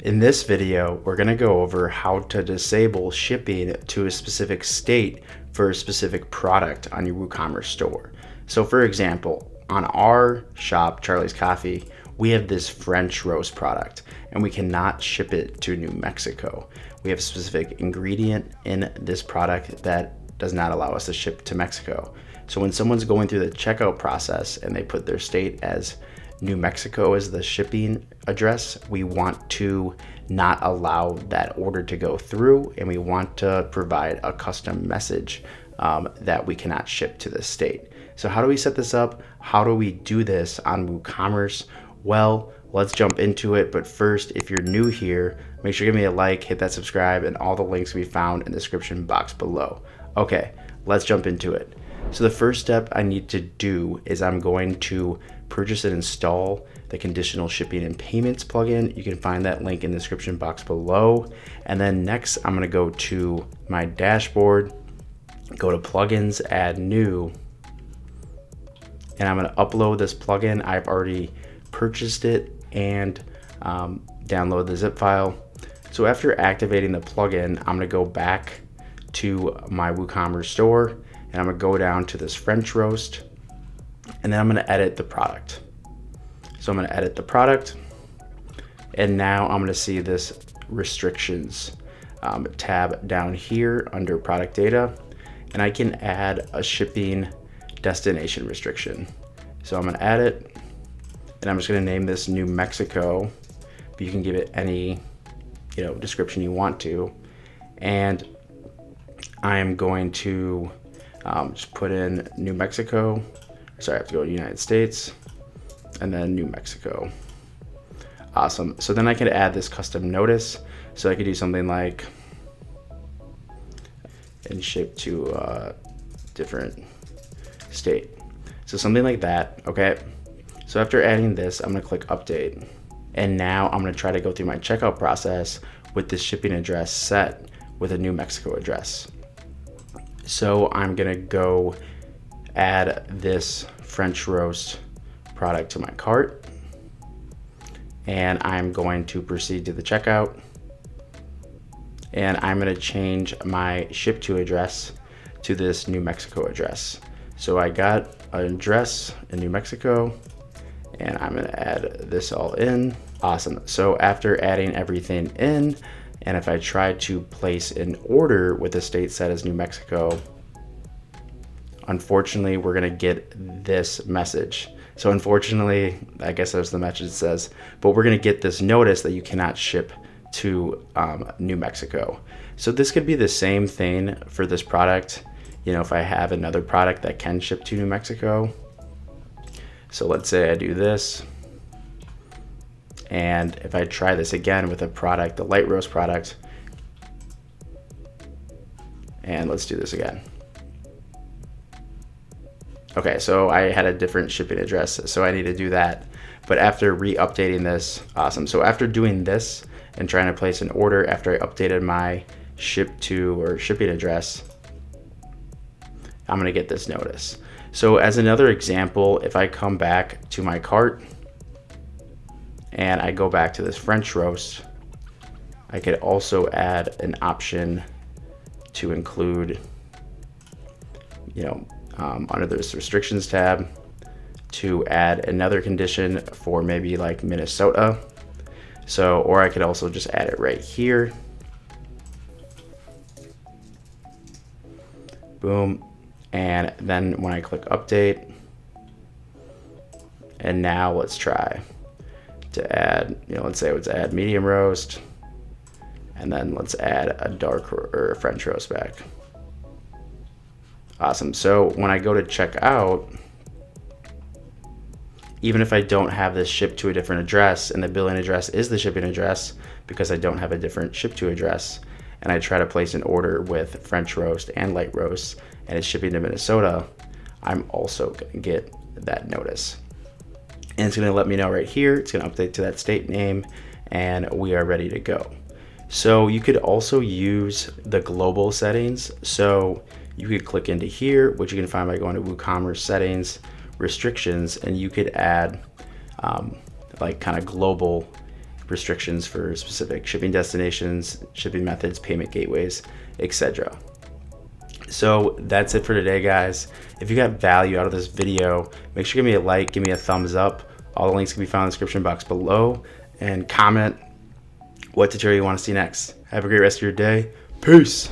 In this video, we're going to go over how to disable shipping to a specific state for a specific product on your WooCommerce store. So for example, on our shop, Charlie's Coffee, we have this French roast product and we cannot ship it to New Mexico. We have a specific ingredient in this product that does not allow us to ship to Mexico. So when someone's going through the checkout process and they put their state as New Mexico as the shipping address, we want to not allow that order to go through, and we want to provide a custom message that we cannot ship to this state. So how do we set this up? How do we do this on WooCommerce? Well, let's jump into it. But first, if you're new here, make sure you give me a like, hit that subscribe, and all the links can be found in the description box below. Okay, let's jump into it. So the first step I need to do is I'm going to purchase and install the conditional shipping and payments plugin. You can find that link in the description box below. And then next, I'm gonna go to my dashboard, go to plugins, add new, and I'm gonna upload this plugin. I've already purchased it and download the zip file. So after activating the plugin, I'm gonna go back to my WooCommerce store and I'm gonna go down to this French roast, and then I'm gonna edit the product. So I'm gonna edit the product, and now I'm gonna see this restrictions tab down here under product data, and I can add a shipping destination restriction. So I'm gonna add it, and I'm just gonna name this New Mexico, but you can give it any description you want to, and I am going to just put in New Mexico. Sorry, I have to go to United States and then New Mexico. Awesome. So then I could add this custom notice. So I could do something like and ship to a different state. So something like that. Okay. So after adding this, I'm going to click update. And now I'm going to try to go through my checkout process with this shipping address set with a New Mexico address. So I'm going to go add this French roast product to my cart, and I'm going to proceed to the checkout, and I'm going to change my ship to address to this New Mexico address. So I got an address in New Mexico, and I'm going to add this all in. Awesome. So after adding everything in, and if I try to place an order with the state set as New Mexico, unfortunately, we're gonna get this message. So unfortunately, I guess that's the message it says, but we're gonna get this notice that you cannot ship to New Mexico. So this could be the same thing for this product. If I have another product that can ship to New Mexico. So let's say I do this. And if I try this again with a product, the light roast product, and let's do this again. Okay, so I had a different shipping address, so I need to do that. But after re-updating this, awesome. So after doing this and trying to place an order after I updated my ship to or shipping address, I'm gonna get this notice. So as another example, if I come back to my cart and I go back to this French roast, I could also add an option to include, under this restrictions tab, to add another condition for maybe like Minnesota. So, or I could also just add it right here. Boom. And then when I click update, and now let's try to add, let's say let's add medium roast, and then let's add a dark or a French roast back. Awesome. So when I go to check out, even if I don't have this shipped to a different address and the billing address is the shipping address because I don't have a different ship to address, and I try to place an order with French roast and light roast and it's shipping to Minnesota, I'm also going to get that notice. And it's going to let me know right here. It's going to update to that state name, and we are ready to go. So you could also use the global settings. So you could click into here, which you can find by going to WooCommerce settings, restrictions, and you could add like kind of global restrictions for specific shipping destinations, shipping methods, payment gateways, etc. So that's it for today, guys. If you got value out of this video, make sure to give me a like, give me a thumbs up. All the links can be found in the description box below, and comment what tutorial you want to see next. Have a great rest of your day. Peace.